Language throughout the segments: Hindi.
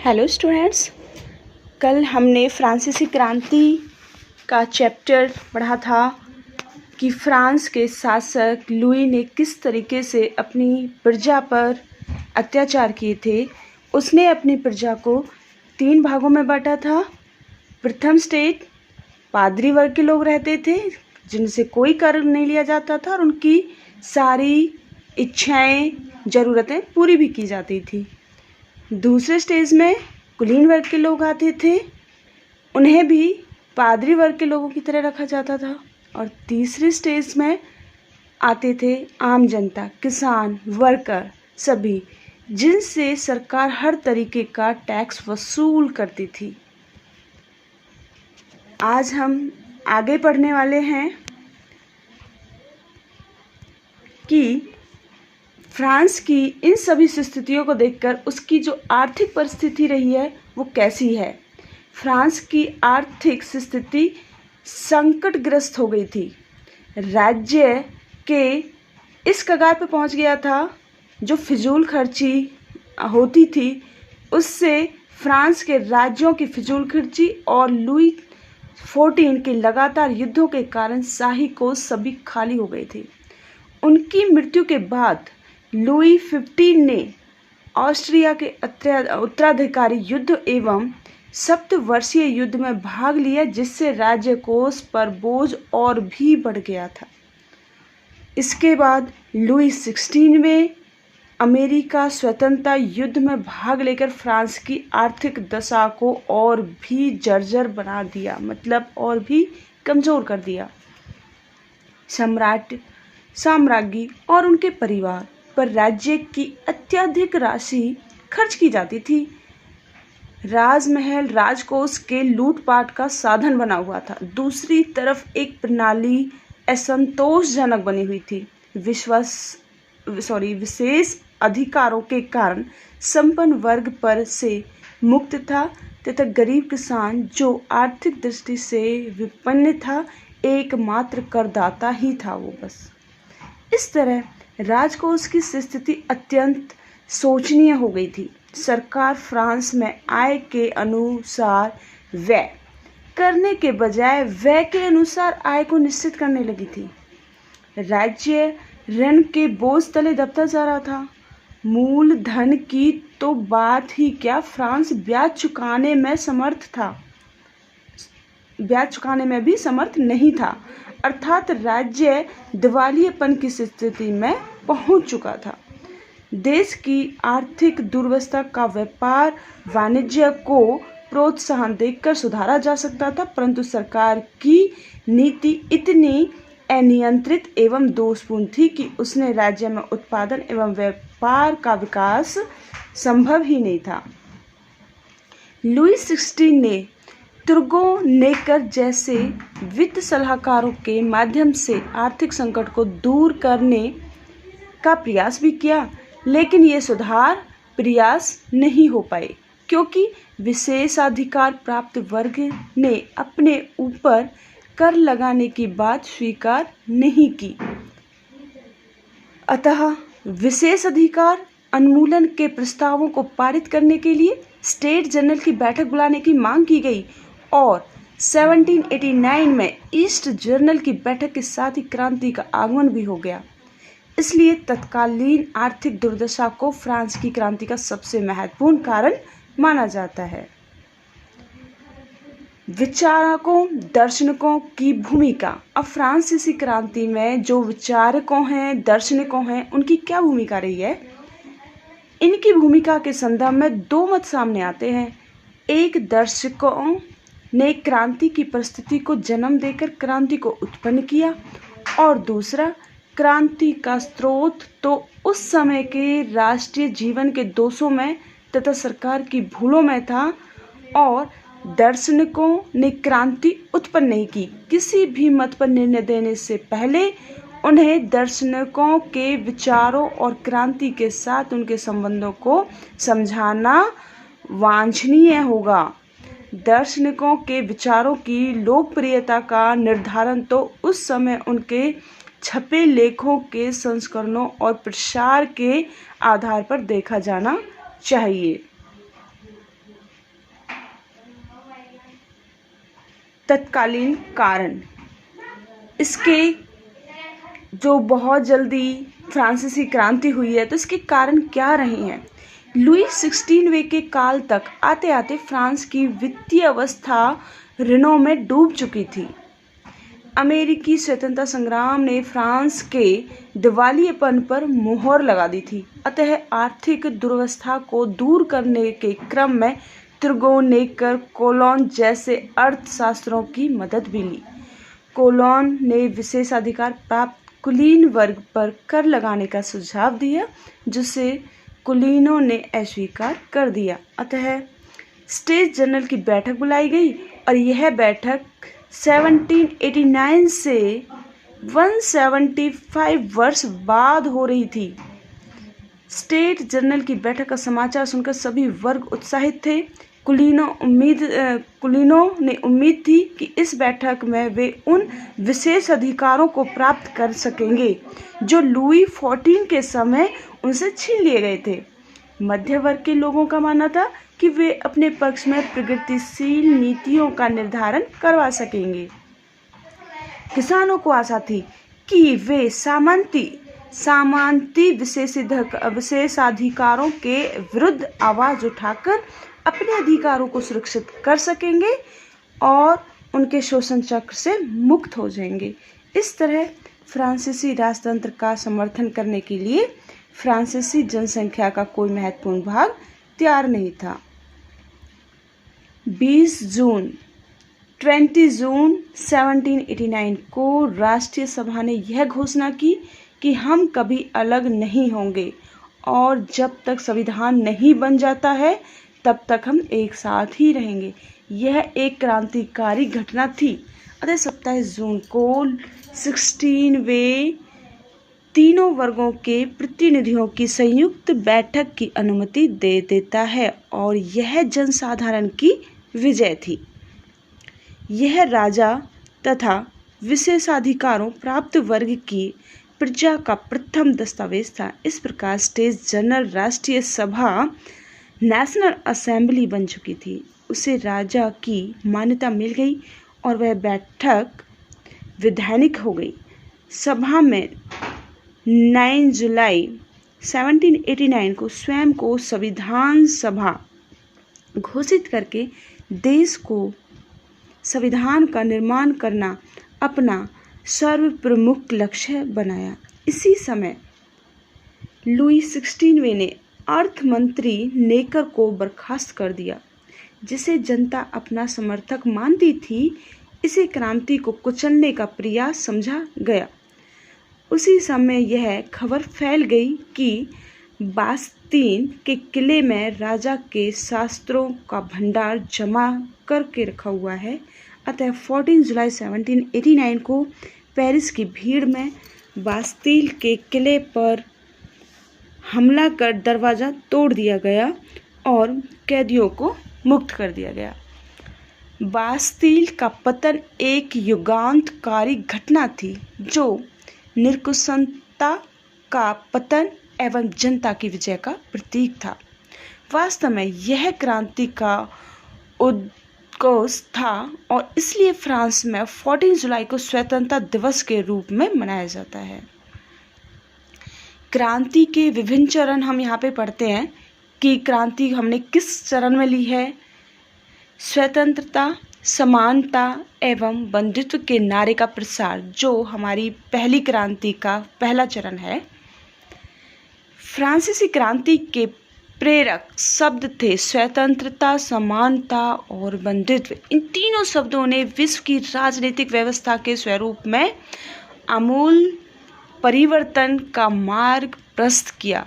हेलो स्टूडेंट्स, कल हमने फ्रांसीसी क्रांति का चैप्टर पढ़ा था कि फ्रांस के शासक लुई ने किस तरीके से अपनी प्रजा पर अत्याचार किए थे। उसने अपनी प्रजा को 3 भागों में बांटा था। प्रथम स्टेट पादरी वर्ग के लोग रहते थे जिनसे कोई कर नहीं लिया जाता था और उनकी सारी इच्छाएं, ज़रूरतें पूरी भी की जाती थी। दूसरे स्टेज में कुलीन वर्ग के लोग आते थे, उन्हें भी पादरी वर्ग के लोगों की तरह रखा जाता था। और तीसरे स्टेज में आते थे आम जनता, किसान, वर्कर, सभी जिनसे सरकार हर तरीके का टैक्स वसूल करती थी। आज हम आगे पढ़ने वाले हैं कि फ्रांस की इन सभी स्थितियों को देखकर उसकी जो आर्थिक परिस्थिति रही है वो कैसी है। फ्रांस की आर्थिक स्थिति संकटग्रस्त हो गई थी। राज्य के इस कगार पर पहुंच गया था जो फिजूल खर्ची होती थी, उससे फ्रांस के राज्यों की फिजूल खर्ची और लुई 14 के लगातार युद्धों के कारण शाही कोष सभी खाली हो गए थे। उनकी मृत्यु के बाद लुई 15 ने ऑस्ट्रिया के उत्तराधिकारी युद्ध एवं सप्तवर्षीय युद्ध में भाग लिया, जिससे राज्य कोष पर बोझ और भी बढ़ गया था। इसके बाद लुई 16 में अमेरिका स्वतंत्रता युद्ध में भाग लेकर फ्रांस की आर्थिक दशा को और भी जर्जर बना दिया, मतलब और भी कमज़ोर कर दिया। साम्राज्ञी और उनके परिवार पर राज्य की अत्यधिक राशि खर्च की जाती थी। राजमहल राजकोष के लूटपाट का साधन बना हुआ था। दूसरी तरफ एक प्रणाली असंतोषजनक बनी हुई थी। विशेष अधिकारों के कारण संपन्न वर्ग पर से मुक्त था तथा गरीब किसान, जो आर्थिक दृष्टि से विपन्न था, एकमात्र करदाता ही था वो बस। इस तरह राजकोष की स्थिति अत्यंत शोचनीय हो गई थी। सरकार फ्रांस में आय के अनुसार व्यय करने के बजाय व्यय के अनुसार आय को निश्चित करने लगी थी। राज्य ऋण के बोझ तले दबता जा रहा था। मूलधन की तो बात ही क्या, फ्रांस ब्याज चुकाने में भी समर्थ नहीं था, अर्थात राज्य दिवालियेपन की स्थिति में पहुंच चुका था। देश की आर्थिक दुर्वस्था का व्यापार वाणिज्य को प्रोत्साहन देकर सुधारा जा सकता था, परंतु सरकार की नीति इतनी अनियंत्रित एवं दोषपूर्ण थी कि उसने राज्य में उत्पादन एवं व्यापार का विकास संभव ही नहीं था। लुई 16 ने तुर्गो नेकर जैसे वित्त सलाहकारों के माध्यम से आर्थिक संकट को दूर करने का प्रयास भी किया, लेकिन ये सुधार प्रयास नहीं हो पाए क्योंकि विशेषाधिकार प्राप्त वर्ग ने अपने ऊपर कर लगाने की बात स्वीकार नहीं की। अतः विशेषाधिकार उन्मूलन के प्रस्तावों को पारित करने के लिए स्टेट जनरल की बैठक बुलाने की मांग की गई और 1789 में ईस्ट जर्नल की बैठक के साथ ही क्रांति का आगमन भी हो गया। इसलिए तत्कालीन आर्थिक दुर्दशा को फ्रांस की क्रांति का सबसे महत्वपूर्ण कारण माना जाता है। विचारकों, दर्शनकों की भूमिका। अब फ्रांसीसी क्रांति में जो विचारकों हैं, दार्शनिकों हैं, उनकी क्या भूमिका रही है? इनकी भूमिका के संदर्भ में 2 मत सामने आते हैं। एक, दर्शकों ने क्रांति की परिस्थिति को जन्म देकर क्रांति को उत्पन्न किया, और दूसरा, क्रांति का स्रोत तो उस समय के राष्ट्रीय जीवन के दोषों में तथा सरकार की भूलों में था, और दार्शनिकों ने क्रांति उत्पन्न नहीं की। किसी भी मत पर निर्णय देने से पहले उन्हें दार्शनिकों के विचारों और क्रांति के साथ उनके संबंधों को समझाना वांछनीय होगा। दार्शनिकों के विचारों की लोकप्रियता का निर्धारण तो उस समय उनके छपे लेखों के संस्करणों और प्रसार के आधार पर देखा जाना चाहिए। तत्कालीन कारण, इसके जो बहुत जल्दी फ्रांसीसी क्रांति हुई है तो इसके कारण क्या रहे हैं। लुई 16वें के काल तक आते आते फ्रांस की वित्तीय अवस्था ऋणों में डूब चुकी थी। अमेरिकी स्वतंत्रता संग्राम ने फ्रांस के दिवालियेपन पर मुहर लगा दी थी। अतः आर्थिक दुर्वस्था को दूर करने के क्रम में तुर्गो, नेकर, कोलोन जैसे अर्थशास्त्रों की मदद भी ली। कोलोन ने विशेषाधिकार प्राप्त कुलीन वर्ग पर कर लगाने का सुझाव दिया, जिसे कुलीनों ने अस्वीकार कर दिया। अतः स्टेट जनरल की बैठक बुलाई गई और यह बैठक 1789 से 175 वर्ष बाद हो रही थी। स्टेट जनरल की बैठक का समाचार सुनकर सभी वर्ग उत्साहित थे। कुलीनों ने उम्मीद थी कि इस बैठक में वे उन विशेष अधिकारों को प्राप्त कर सकेंगे जो लुई 14 के समय उनसे छीन लिए गए थे। मध्य वर्ग के लोगों का मानना था कि वे अपने पक्ष में प्रगतिशील नीतियों का निर्धारण करवा सकेंगे। किसानों को आशा थी कि वे सामंती विशेषाधिकारों के विरुद्ध आवाज उठाकर अपने अधिकारों को सुरक्षित कर सकेंगे और उनके शोषण चक्र से मुक्त हो जाएंगे। इस तरह फ्रांसीसी राजतंत्र का समर्थन करने के लिए फ्रांसीसी जनसंख्या का कोई महत्वपूर्ण भाग तैयार नहीं था। 20 जून 1789 को राष्ट्रीय सभा ने यह घोषणा की कि हम कभी अलग नहीं होंगे और जब तक संविधान नहीं बन जाता है तब तक हम एक साथ ही रहेंगे। यह एक क्रांतिकारी घटना थी। अतः 27 जून को 16वें तीनों वर्गों के प्रतिनिधियों की संयुक्त बैठक की अनुमति दे देता है और यह जनसाधारण की विजय थी। यह राजा तथा विशेषाधिकारों प्राप्त वर्ग की प्रजा का प्रथम दस्तावेज था। इस प्रकार स्टेट जनरल राष्ट्रीय सभा नेशनल असेंबली बन चुकी थी। उसे राजा की मान्यता मिल गई और वह बैठक वैधानिक हो गई। सभा में 9 जुलाई 1789 को स्वयं को संविधान सभा घोषित करके देश को संविधान का निर्माण करना अपना सर्वप्रमुख लक्ष्य बनाया। इसी समय लुई 16वें ने अर्थ मंत्री नेकर को बर्खास्त कर दिया, जिसे जनता अपना समर्थक मानती थी। इसे क्रांति को कुचलने का प्रयास समझा गया। उसी समय यह खबर फैल गई कि बास्तीन के किले में राजा के शास्त्रों का भंडार जमा करके रखा हुआ है। अतः 14 जुलाई 1789 को पेरिस की भीड़ में बास्तील के किले पर हमला कर दरवाज़ा तोड़ दिया गया और कैदियों को मुक्त कर दिया गया। बास्तील का पतन एक युगांतकारी घटना थी जो निरंकुशता का पतन एवं जनता की विजय का प्रतीक था। वास्तव में यह क्रांति का उद्घोष था और इसलिए फ्रांस में 14 जुलाई को स्वतंत्रता दिवस के रूप में मनाया जाता है। क्रांति के विभिन्न चरण हम यहाँ पे पढ़ते हैं कि क्रांति हमने किस चरण में ली है। स्वतंत्रता, समानता एवं बंधुत्व के नारे का प्रसार, जो हमारी पहली क्रांति का पहला चरण है। फ्रांसीसी क्रांति के प्रेरक शब्द थे स्वतंत्रता, समानता और बंधुत्व। इन तीनों शब्दों ने विश्व की राजनीतिक व्यवस्था के स्वरूप में आमूल परिवर्तन का मार्ग प्रशस्त किया।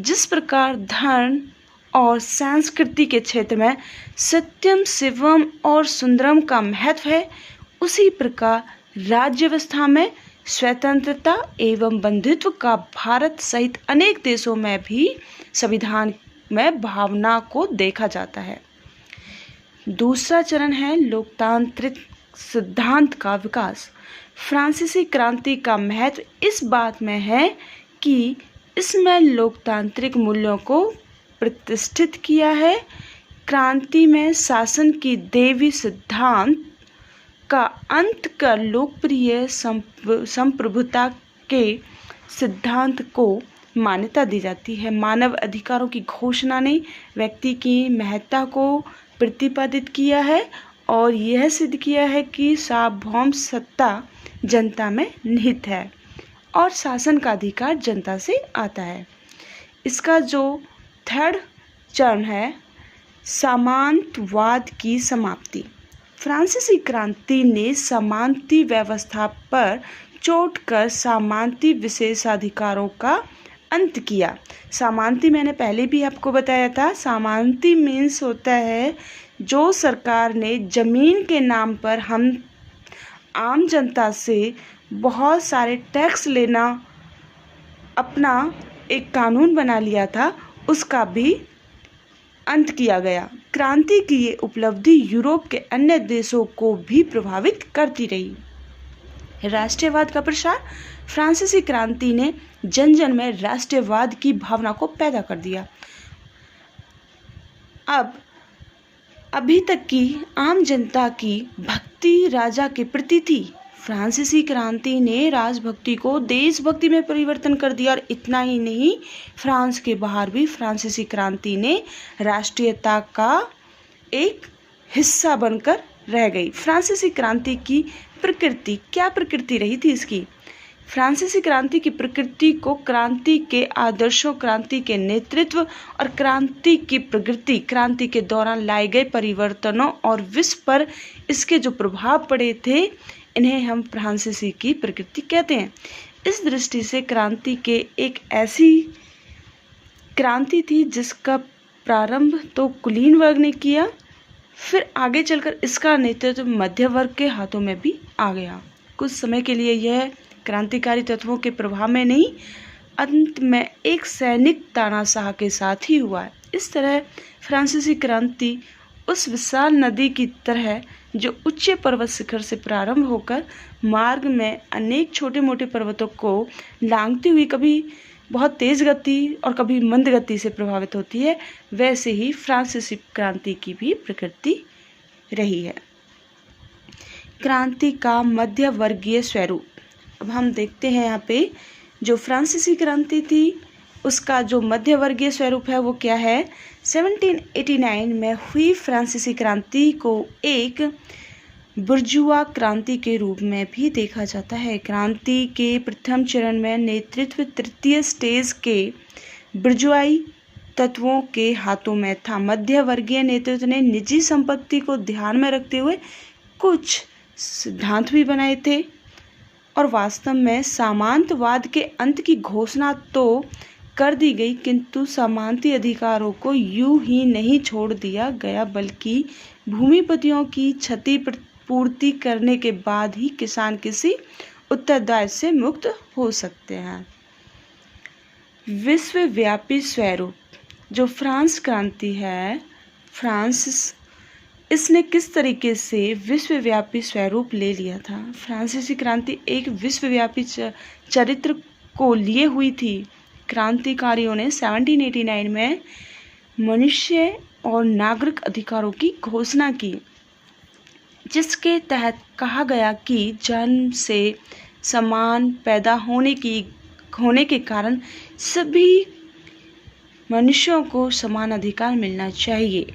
जिस प्रकार धर्म और संस्कृति के क्षेत्र में सत्यम, शिवम और सुंदरम का महत्व है, उसी प्रकार राज्य व्यवस्था में स्वतंत्रता एवं बंधुत्व का भारत सहित अनेक देशों में भी संविधान में भावना को देखा जाता है। दूसरा चरण है लोकतांत्रिक सिद्धांत का विकास। फ्रांसीसी क्रांति का महत्व इस बात में है कि इसमें लोकतांत्रिक मूल्यों को प्रतिष्ठित किया है। क्रांति में शासन की देवी सिद्धांत का अंत कर लोकप्रिय संप्रभुता के सिद्धांत को मान्यता दी जाती है। मानव अधिकारों की घोषणा ने व्यक्ति की महत्ता को प्रतिपादित किया है और यह सिद्ध किया है कि सार्वभौम सत्ता जनता में निहित है और शासन का अधिकार जनता से आता है। इसका जो थर्ड चरण है, सामंतवाद की समाप्ति। फ्रांसीसी क्रांति ने सामंती व्यवस्था पर चोट कर सामंती विशेषाधिकारों का अंत किया। सामंती मैंने पहले भी आपको बताया था। सामंती मीन्स होता है जो सरकार ने जमीन के नाम पर हम आम जनता से बहुत सारे टैक्स लेना अपना एक कानून बना लिया था, उसका भी अंत किया गया। क्रांति की ये उपलब्धि यूरोप के अन्य देशों को भी प्रभावित करती रही। राष्ट्रवाद का प्रसार। फ्रांसीसी क्रांति ने जन जन में राष्ट्रवाद की भावना को पैदा कर दिया। अभी तक की आम जनता की भक्ति राजा के प्रति थी। फ्रांसीसी क्रांति ने राजभक्ति को देशभक्ति में परिवर्तन कर दिया और इतना ही नहीं, फ्रांस के बाहर भी फ्रांसीसी क्रांति ने राष्ट्रीयता का एक हिस्सा बनकर रह गई। फ्रांसीसी क्रांति की प्रकृति, क्या प्रकृति रही थी इसकी? फ्रांसीसी क्रांति की प्रकृति को क्रांति के आदर्शों, क्रांति के नेतृत्व और क्रांति की प्रगति, क्रांति के दौरान लाए गए परिवर्तनों और विश्व पर इसके जो प्रभाव पड़े थे, इन्हें हम फ्रांसीसी की प्रकृति कहते हैं। इस दृष्टि से क्रांति के एक ऐसी क्रांति थी जिसका प्रारंभ तो कुलीन वर्ग ने किया, फिर आगे चलकर इसका नेतृत्व मध्य वर्ग के हाथों में भी आ गया। कुछ समय के लिए यह क्रांतिकारी तत्वों के प्रभाव में नहीं, अंत में एक सैनिक तानाशाह के साथ ही हुआ है। इस तरह फ्रांसीसी क्रांति उस विशाल नदी की तरह जो उच्च पर्वत शिखर से प्रारंभ होकर मार्ग में अनेक छोटे मोटे पर्वतों को लांघती हुई कभी बहुत तेज गति और कभी मंद गति से प्रभावित होती है, वैसे ही फ्रांसीसी क्रांति की भी प्रकृति रही है। क्रांति का मध्य वर्गीय स्वरूप। अब हम देखते हैं यहाँ पे जो फ्रांसीसी क्रांति थी उसका जो मध्य वर्गीय स्वरूप है वो क्या है। 1789 में हुई फ्रांसीसी क्रांति को एक बुर्जुआ क्रांति के रूप में भी देखा जाता है। क्रांति के प्रथम चरण में नेतृत्व तृतीय स्टेज के बुर्जुआई तत्वों के हाथों में था। मध्य वर्गीय नेतृत्व ने निजी संपत्ति को ध्यान में रखते हुए कुछ सिद्धांत भी बनाए थे और वास्तव में सामंतवाद के अंत की घोषणा तो कर दी गई, किंतु सामंती अधिकारों को यूं ही नहीं छोड़ दिया गया, बल्कि भूमिपतियों की क्षति पूर्ति करने के बाद ही किसान किसी उत्तरदायित्व से मुक्त हो सकते हैं। विश्वव्यापी स्वरूप। जो फ्रांस क्रांति है, फ्रांस इसने किस तरीके से विश्वव्यापी स्वरूप ले लिया था। फ्रांसीसी क्रांति एक विश्वव्यापी चरित्र को लिए हुई थी। क्रांतिकारियों ने 1789 में मनुष्य और नागरिक अधिकारों की घोषणा की, जिसके तहत कहा गया कि जन्म से समान पैदा होने के कारण सभी मनुष्यों को समान अधिकार मिलना चाहिए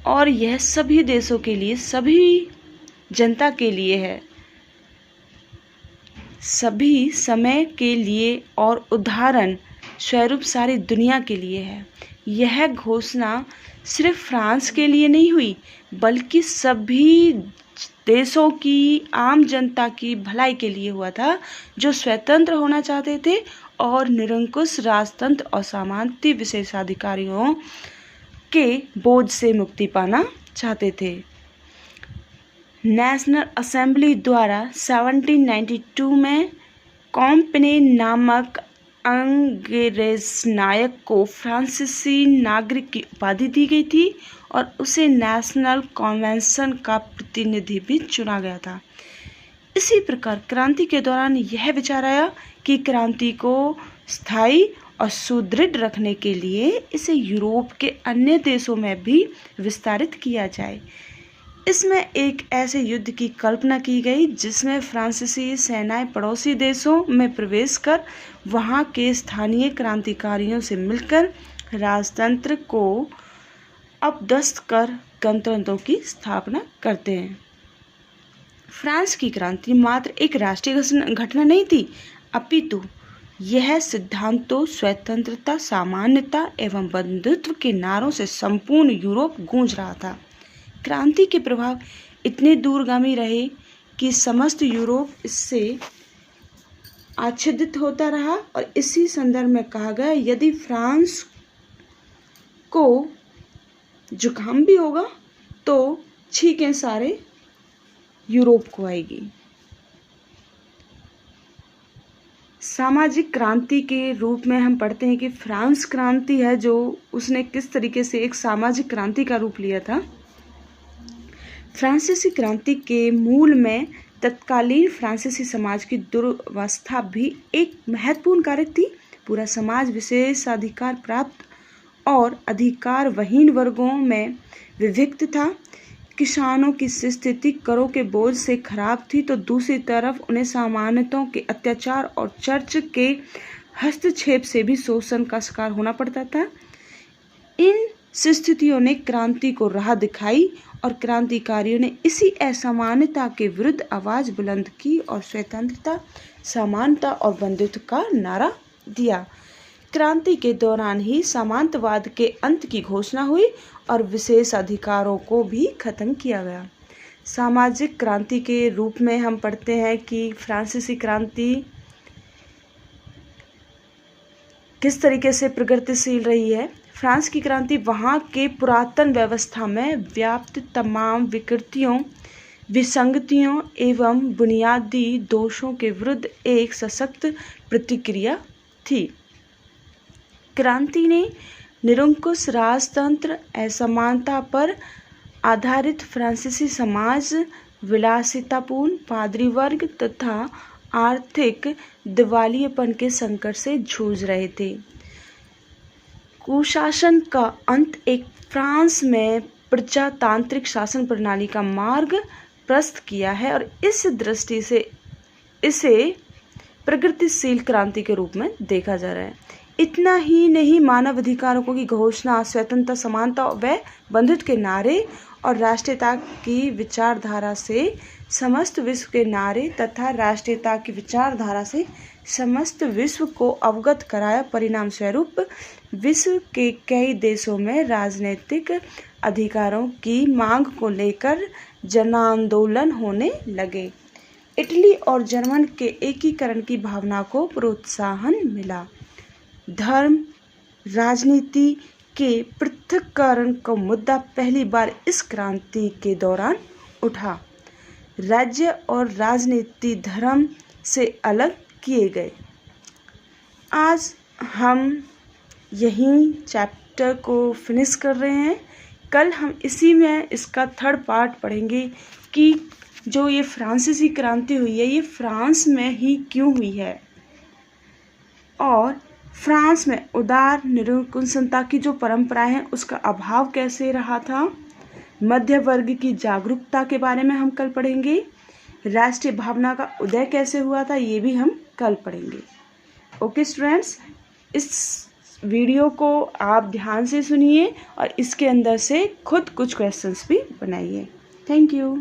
और यह सभी देशों के लिए, सभी जनता के लिए है, सभी समय के लिए और उदाहरण स्वरूप सारी दुनिया के लिए है। यह घोषणा सिर्फ फ्रांस के लिए नहीं हुई, बल्कि सभी देशों की आम जनता की भलाई के लिए हुआ था, जो स्वतंत्र होना चाहते थे और निरंकुश राजतंत्र और सामंती विशेषाधिकारियों के बोझ से मुक्ति पाना चाहते थे। नेशनल असेंबली द्वारा 1792 में कॉम्पनी नामक अंग्रेज नायक को फ्रांसीसी नागरिक की उपाधि दी गई थी और उसे नेशनल कन्वेंशन का प्रतिनिधि भी चुना गया था। इसी प्रकार क्रांति के दौरान यह विचार आया कि क्रांति को स्थायी और सुदृढ़ रखने के लिए इसे यूरोप के अन्य देशों में भी विस्तारित किया जाए। इसमें एक ऐसे युद्ध की कल्पना की गई जिसमें फ्रांसीसी सेनाएं पड़ोसी देशों में प्रवेश कर वहां के स्थानीय क्रांतिकारियों से मिलकर राजतंत्र को अपदस्थ कर गणतंत्रों की स्थापना करते हैं। फ्रांस की क्रांति मात्र एक राष्ट्रीय घटना नहीं थी, अपितु यह सिद्धांतों, स्वतंत्रता, सामान्यता एवं बंधुत्व के नारों से संपूर्ण यूरोप गूंज रहा था। क्रांति के प्रभाव इतने दूरगामी रहे कि समस्त यूरोप इससे आच्छादित होता रहा और इसी संदर्भ में कहा गया, यदि फ्रांस को जुकाम भी होगा तो छींकें सारे यूरोप को आएगी। सामाजिक क्रांति के रूप में हम पढ़ते हैं कि फ्रांस क्रांति है जो उसने किस तरीके से एक सामाजिक क्रांति का रूप लिया था। फ्रांसीसी क्रांति के मूल में तत्कालीन फ्रांसीसी समाज की दुर्वस्था भी एक महत्वपूर्ण कारक थी। पूरा समाज विशेषाधिकार प्राप्त और अधिकारहीन वर्गों में विभक्त था। किसानों की स्थिति करों के बोझ से खराब थी तो दूसरी तरफ उन्हें सामान्यताओं के अत्याचार और चर्च के हस्तक्षेप से भी शोषण का शिकार होना पड़ता था। इन स्थितियों ने क्रांति को राह दिखाई और क्रांतिकारियों ने इसी असमानता के विरुद्ध आवाज बुलंद की और स्वतंत्रता, समानता और बंधुत्व का नारा दिया। क्रांति के दौरान ही सामंतवाद के अंत की घोषणा हुई और विशेष अधिकारों को भी खत्म किया गया। सामाजिक क्रांति के रूप में हम पढ़ते हैं कि फ्रांसीसी क्रांति किस तरीके से प्रगतिशील रही है। फ्रांस की क्रांति वहाँ के पुरातन व्यवस्था में व्याप्त तमाम विकृतियों, विसंगतियों एवं बुनियादी दोषों के विरुद्ध एक सशक्त प्रतिक्रिया थी। क्रांति ने निरंकुश राजतंत्र, असमानता पर आधारित फ्रांसीसी समाज, विलासितापूर्ण पादरी वर्ग तथा आर्थिक दिवालियेपन के संकट से जूझ रहे थे। कुशासन का अंत एक फ्रांस में प्रजातांत्रिक शासन प्रणाली का मार्ग प्रशस्त किया है और इस दृष्टि से इसे प्रगतिशील क्रांति के रूप में देखा जा रहा है। इतना ही नहीं, मानव अधिकारों की घोषणा, स्वतंत्रता, समानता व बंधुत्व के नारे और राष्ट्रीयता की विचारधारा से समस्त विश्व के नारे तथा राष्ट्रीयता की विचारधारा से समस्त विश्व को अवगत कराया। परिणाम स्वरूप विश्व के कई देशों में राजनीतिक अधिकारों की मांग को लेकर जन आंदोलन होने लगे। इटली और जर्मन के एकीकरण की भावना को प्रोत्साहन मिला। धर्म राजनीति के पृथक्करण का मुद्दा पहली बार इस क्रांति के दौरान उठा। राज्य और राजनीति धर्म से अलग किए गए। आज हम यहीं चैप्टर को फिनिश कर रहे हैं। कल हम इसी में इसका थर्ड पार्ट पढ़ेंगे कि जो ये फ्रांसीसी क्रांति हुई है ये फ्रांस में ही क्यों हुई है और फ्रांस में उदार निरंकुशता की जो परंपराएं हैं उसका अभाव कैसे रहा था। मध्य वर्ग की जागरूकता के बारे में हम कल पढ़ेंगे। राष्ट्रीय भावना का उदय कैसे हुआ था ये भी हम कल पढ़ेंगे। ओके स्टूडेंट्स, इस वीडियो को आप ध्यान से सुनिए और इसके अंदर से खुद कुछ क्वेश्चंस भी बनाइए। Thank you.